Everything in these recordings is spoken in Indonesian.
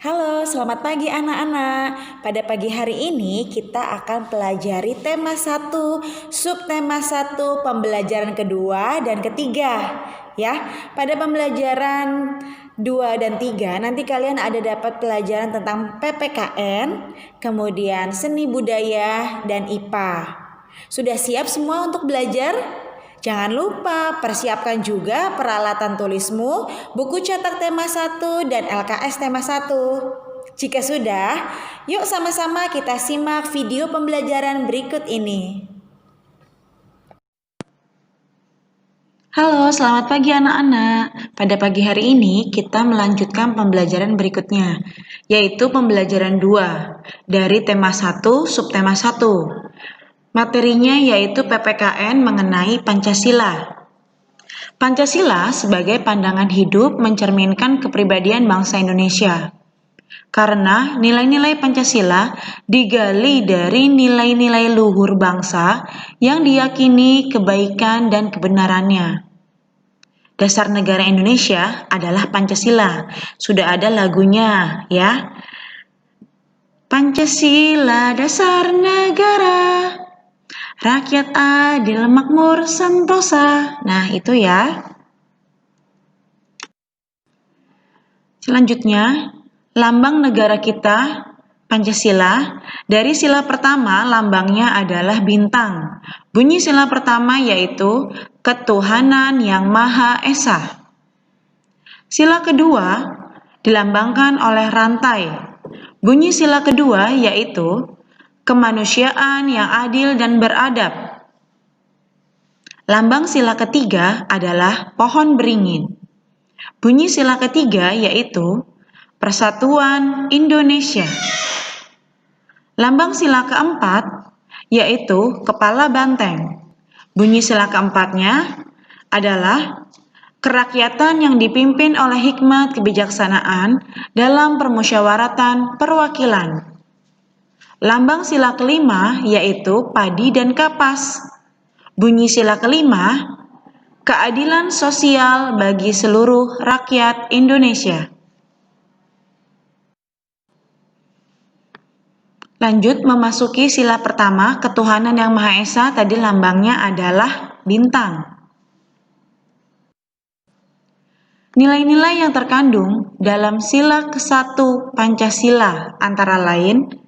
Halo, selamat pagi anak-anak. Pada pagi hari ini kita akan pelajari tema 1, subtema 1, pembelajaran kedua dan ketiga. Ya, pada pembelajaran 2 dan 3 nanti kalian ada dapat pelajaran tentang PPKN, kemudian seni budaya dan IPA. Sudah siap semua untuk belajar? Jangan lupa persiapkan juga peralatan tulismu, buku cetak tema 1 dan LKS tema 1. Jika sudah, yuk sama-sama kita simak video pembelajaran berikut ini. Halo, selamat pagi anak-anak. Pada pagi hari ini kita melanjutkan pembelajaran berikutnya, yaitu pembelajaran 2 dari tema 1, subtema 1. Materinya yaitu PPKN mengenai Pancasila. Pancasila sebagai pandangan hidup mencerminkan kepribadian bangsa Indonesia. Karena nilai-nilai Pancasila digali dari nilai-nilai luhur bangsa yang diyakini kebaikan dan kebenarannya. Dasar negara Indonesia adalah Pancasila. Sudah ada lagunya, ya. Pancasila dasar negara, rakyat adil makmur sentosa. Nah, itu ya. Selanjutnya, lambang negara kita, Pancasila. Dari sila pertama, lambangnya adalah bintang. Bunyi sila pertama yaitu ketuhanan yang Maha Esa. Sila kedua dilambangkan oleh rantai. Bunyi sila kedua yaitu kemanusiaan yang adil dan beradab. Lambang sila ketiga adalah pohon beringin. Bunyi sila ketiga yaitu Persatuan Indonesia. Lambang sila keempat yaitu kepala banteng. Bunyi sila keempatnya adalah kerakyatan yang dipimpin oleh hikmat kebijaksanaan dalam permusyawaratan perwakilan. Lambang sila kelima yaitu padi dan kapas. Bunyi sila kelima, keadilan sosial bagi seluruh rakyat Indonesia. Lanjut memasuki sila pertama, ketuhanan yang Maha Esa, tadi lambangnya adalah bintang. Nilai-nilai yang terkandung dalam sila ke-1 Pancasila antara lain,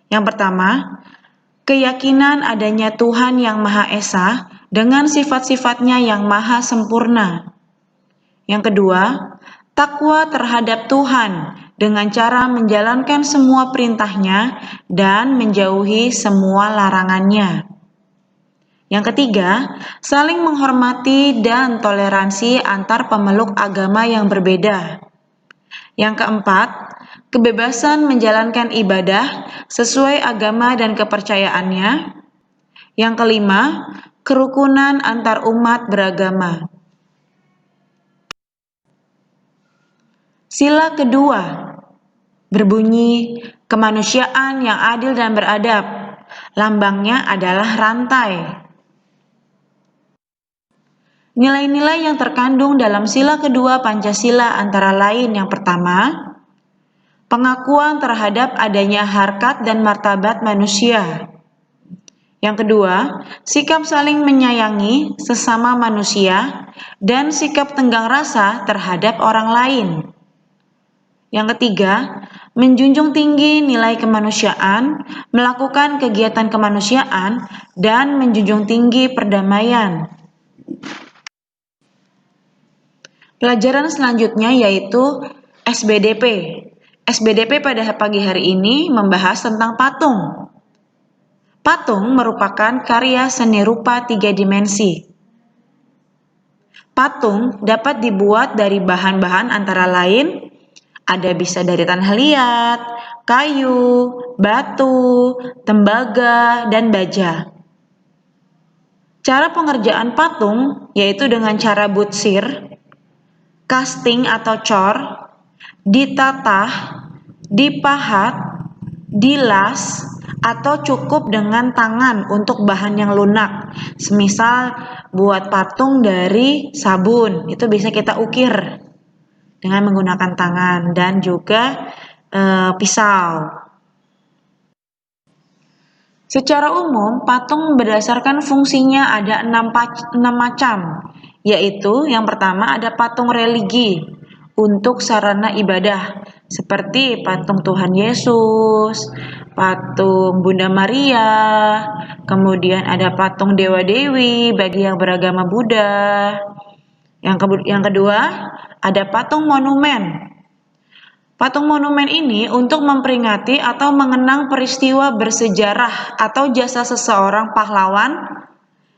yang pertama, keyakinan adanya Tuhan yang Maha Esa dengan sifat-sifatnya yang maha sempurna. Yang kedua, takwa terhadap Tuhan dengan cara menjalankan semua perintahnya dan menjauhi semua larangannya. Yang ketiga, saling menghormati dan toleransi antar pemeluk agama yang berbeda. Yang keempat, kebebasan menjalankan ibadah sesuai agama dan kepercayaannya. Yang kelima, kerukunan antar umat beragama. Sila kedua berbunyi kemanusiaan yang adil dan beradab. Lambangnya adalah rantai. Nilai-nilai yang terkandung dalam sila kedua Pancasila antara lain yang pertama, pengakuan terhadap adanya harkat dan martabat manusia. Yang kedua, sikap saling menyayangi sesama manusia dan sikap tenggang rasa terhadap orang lain. Yang ketiga, menjunjung tinggi nilai kemanusiaan, melakukan kegiatan kemanusiaan, dan menjunjung tinggi perdamaian. Pelajaran selanjutnya yaitu SBDP. SBDP pada pagi hari ini membahas tentang patung. Patung merupakan karya seni rupa 3 dimensi. Patung dapat dibuat dari bahan-bahan antara lain, ada bisa dari tanah liat, kayu, batu, tembaga, dan baja. Cara pengerjaan patung yaitu dengan cara butsir, casting atau cor, ditatah, dipahat, dilas, atau cukup dengan tangan untuk bahan yang lunak. Semisal buat patung dari sabun, itu bisa kita ukir dengan menggunakan tangan. Dan juga pisau. Secara umum, patung berdasarkan fungsinya ada 6 macam, yaitu yang pertama ada patung religi untuk sarana ibadah, seperti patung Tuhan Yesus, patung Bunda Maria, kemudian ada patung dewa-dewi bagi yang beragama Buddha. Yang kedua, ada patung monumen. Patung monumen ini untuk memperingati atau mengenang peristiwa bersejarah atau jasa seseorang pahlawan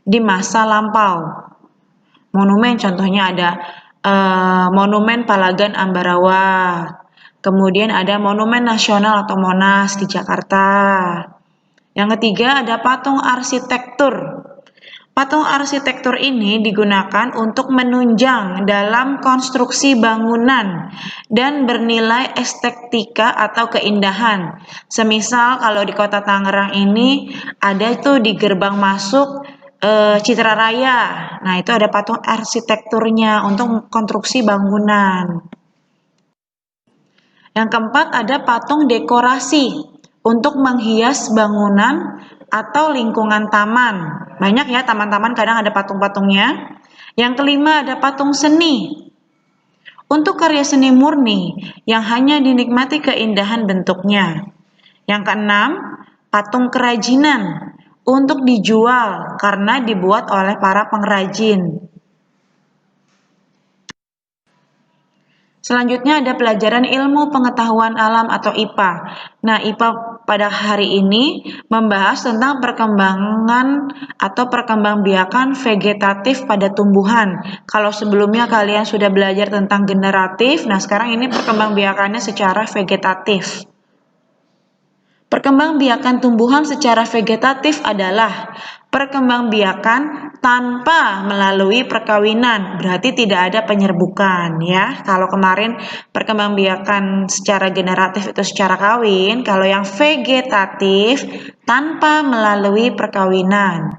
di masa lampau. Monumen contohnya ada Monumen Palagan Ambarawa, kemudian ada Monumen Nasional atau Monas di Jakarta. Yang ketiga ada patung arsitektur. Patung arsitektur ini digunakan untuk menunjang dalam konstruksi bangunan dan bernilai estetika atau keindahan. Semisal kalau di Kota Tangerang ini ada itu di gerbang masuk Citra Raya. Nah, itu ada patung arsitekturnya untuk konstruksi bangunan. Yang keempat ada patung dekorasi untuk menghias bangunan atau lingkungan taman. Banyak ya taman-taman kadang ada patung-patungnya. Yang kelima ada patung seni. Untuk karya seni murni yang hanya dinikmati keindahan bentuknya. Yang keenam, patung kerajinan untuk dijual karena dibuat oleh para pengrajin. Selanjutnya ada pelajaran ilmu pengetahuan alam atau IPA. Nah, IPA pada hari ini membahas tentang perkembangan atau perkembangbiakan vegetatif pada tumbuhan. Kalau sebelumnya kalian sudah belajar tentang generatif, nah sekarang ini perkembangbiakannya secara vegetatif. Perkembangbiakan tumbuhan secara vegetatif adalah perkembangbiakan tanpa melalui perkawinan, berarti tidak ada penyerbukan ya. Kalau kemarin perkembangbiakan secara generatif itu secara kawin, kalau yang vegetatif tanpa melalui perkawinan.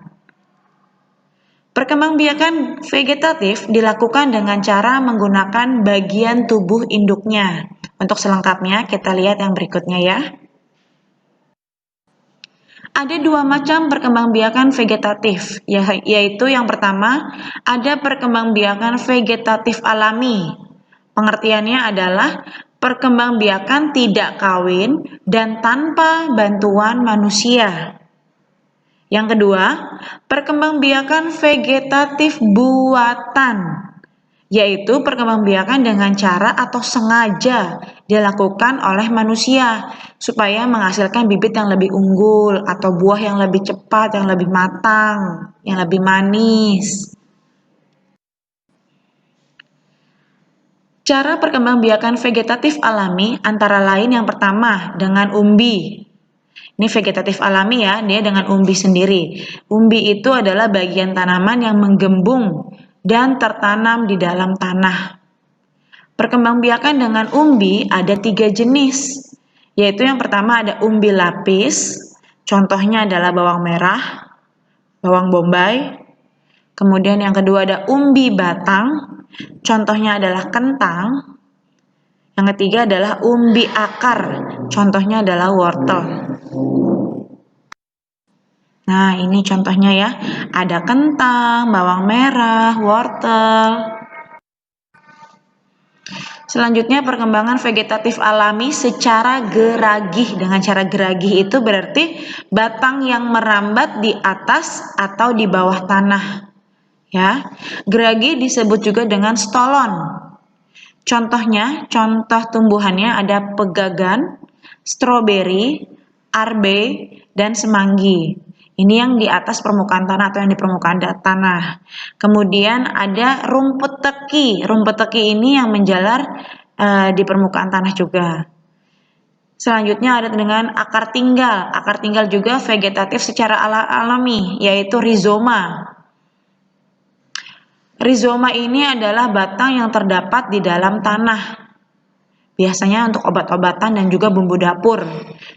Perkembangbiakan vegetatif dilakukan dengan cara menggunakan bagian tubuh induknya. Untuk selengkapnya kita lihat yang berikutnya ya. Ada 2 macam perkembangbiakan vegetatif, yaitu yang pertama ada perkembangbiakan vegetatif alami. Pengertiannya adalah perkembangbiakan tidak kawin dan tanpa bantuan manusia. Yang kedua, perkembangbiakan vegetatif buatan, yaitu perkembangbiakan dengan cara atau sengaja dilakukan oleh manusia supaya menghasilkan bibit yang lebih unggul atau buah yang lebih cepat, yang lebih matang, yang lebih manis. Cara perkembangbiakan vegetatif alami antara lain yang pertama dengan umbi. Ini vegetatif alami ya, dia dengan umbi sendiri. Umbi itu adalah bagian tanaman yang menggembung dan tertanam di dalam tanah. Perkembangbiakan dengan umbi ada 3 jenis, yaitu yang pertama ada umbi lapis, contohnya adalah bawang merah, bawang bombay. Kemudian yang kedua ada umbi batang, contohnya adalah kentang. Yang ketiga adalah umbi akar, contohnya adalah wortel. Nah, ini contohnya ya, ada kentang, bawang merah, wortel. Selanjutnya perkembangan vegetatif alami secara geragih. Dengan cara geragih itu berarti batang yang merambat di atas atau di bawah tanah. Ya, geragih disebut juga dengan stolon. Contohnya, contoh tumbuhannya ada pegagan, stroberi, arbe, dan semanggi. Ini yang di atas permukaan tanah atau yang di permukaan tanah. Kemudian ada rumput teki. Rumput teki ini yang menjalar di permukaan tanah juga. Selanjutnya ada dengan akar tinggal. Akar tinggal juga vegetatif secara alami, yaitu rizoma. Rizoma ini adalah batang yang terdapat di dalam tanah. Biasanya untuk obat-obatan dan juga bumbu dapur.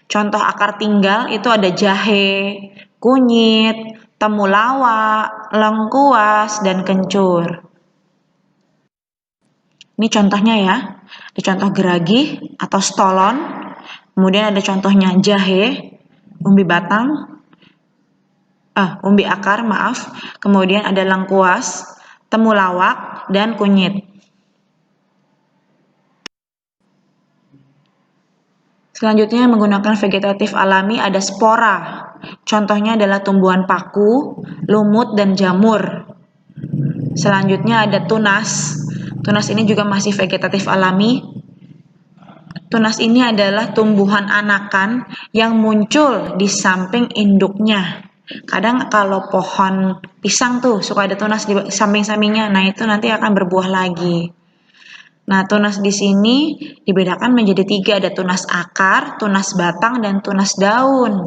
Contoh akar tinggal itu ada jahe, kunyit, temulawak, lengkuas, dan kencur. Ini contohnya ya, di contoh geragih atau stolon. Kemudian ada contohnya jahe, umbi akar, maaf. Kemudian ada lengkuas, temulawak, dan kunyit. Selanjutnya menggunakan vegetatif alami ada spora. Contohnya adalah tumbuhan paku, lumut, dan jamur. Selanjutnya ada tunas. Tunas ini juga masih vegetatif alami. Tunas ini adalah tumbuhan anakan yang muncul di samping induknya. Kadang kalau pohon pisang tuh suka ada tunas di samping-sampingnya. Nah, itu nanti akan berbuah lagi. Nah, tunas di sini dibedakan menjadi 3, ada tunas akar, tunas batang, dan tunas daun.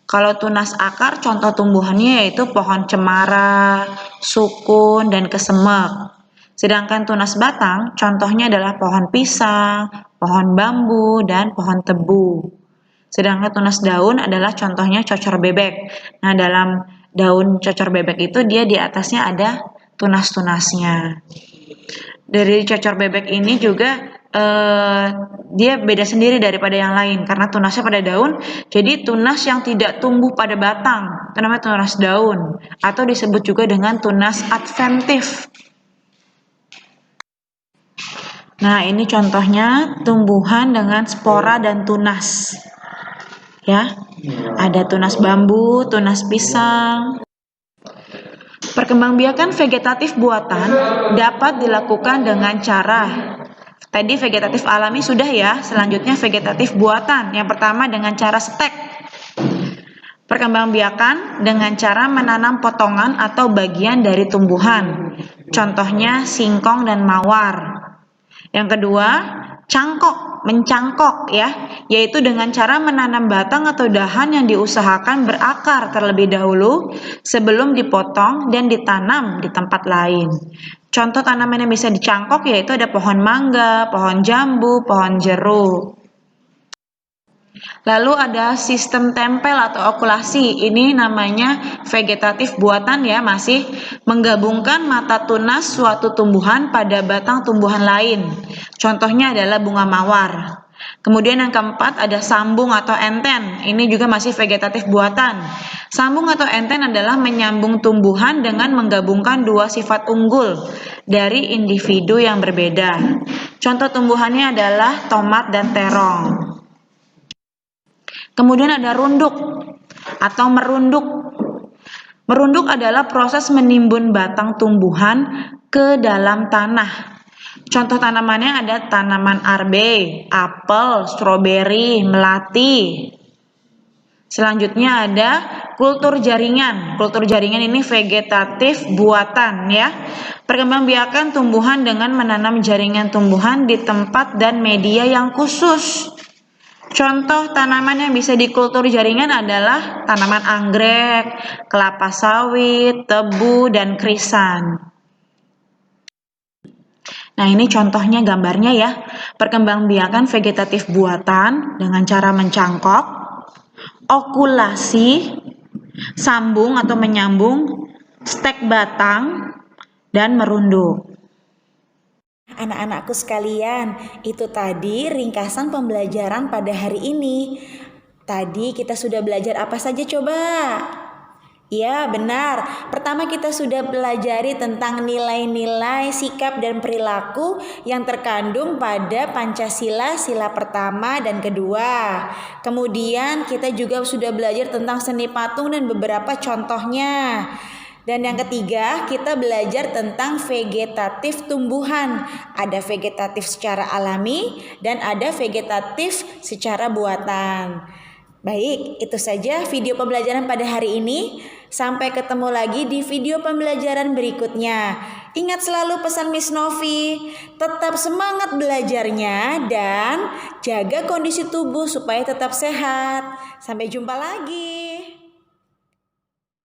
Kalau tunas akar, contoh tumbuhannya yaitu pohon cemara, sukun, dan kesemek. Sedangkan tunas batang, contohnya adalah pohon pisang, pohon bambu, dan pohon tebu. Sedangkan tunas daun adalah contohnya cocor bebek. Nah, dalam daun cocor bebek itu dia di atasnya ada tunas-tunasnya. Dari cocor bebek ini juga dia beda sendiri daripada yang lain karena tunasnya pada daun. Jadi tunas yang tidak tumbuh pada batang itu namanya tunas daun atau disebut juga dengan tunas adventif. Nah, ini contohnya tumbuhan dengan spora dan tunas. Ya. Ada tunas bambu, tunas pisang. Perkembangbiakan vegetatif buatan dapat dilakukan dengan cara tadi vegetatif alami sudah ya, selanjutnya vegetatif buatan. Yang pertama dengan cara stek. Perkembangbiakan dengan cara menanam potongan atau bagian dari tumbuhan. Contohnya singkong dan mawar. Yang kedua, mencangkok ya, yaitu dengan cara menanam batang atau dahan yang diusahakan berakar terlebih dahulu sebelum dipotong dan ditanam di tempat lain. Contoh tanaman yang bisa dicangkok yaitu ada pohon mangga, pohon jambu, pohon jeruk. Lalu ada sistem tempel atau okulasi. Ini namanya vegetatif buatan ya, masih menggabungkan mata tunas suatu tumbuhan pada batang tumbuhan lain. Contohnya adalah bunga mawar. Kemudian yang keempat ada sambung atau enten. Ini juga masih vegetatif buatan. Sambung atau enten adalah menyambung tumbuhan dengan menggabungkan dua sifat unggul dari individu yang berbeda. Contoh tumbuhannya adalah tomat dan terong. Kemudian ada runduk atau merunduk. Merunduk adalah proses menimbun batang tumbuhan ke dalam tanah. Contoh tanamannya ada tanaman arbe, apel, stroberi, melati. Selanjutnya ada kultur jaringan. Kultur jaringan ini vegetatif buatan ya. Perkembangbiakan tumbuhan dengan menanam jaringan tumbuhan di tempat dan media yang khusus. Contoh tanaman yang bisa dikultur jaringan adalah tanaman anggrek, kelapa sawit, tebu, dan krisan. Nah, ini contohnya gambarnya ya. Perkembangbiakan vegetatif buatan dengan cara mencangkok, okulasi, sambung atau menyambung, stek batang, dan merunduk. Anak-anakku sekalian, itu tadi ringkasan pembelajaran pada hari ini. Tadi kita sudah belajar apa saja coba? Ya, benar. Pertama kita sudah pelajari tentang nilai-nilai, sikap dan perilaku yang terkandung pada Pancasila sila pertama dan kedua. Kemudian kita juga sudah belajar tentang seni patung dan beberapa contohnya. Dan yang ketiga, kita belajar tentang vegetatif tumbuhan. Ada vegetatif secara alami dan ada vegetatif secara buatan. Baik, itu saja video pembelajaran pada hari ini. Sampai ketemu lagi di video pembelajaran berikutnya. Ingat selalu pesan Miss Novi, tetap semangat belajarnya dan jaga kondisi tubuh supaya tetap sehat. Sampai jumpa lagi.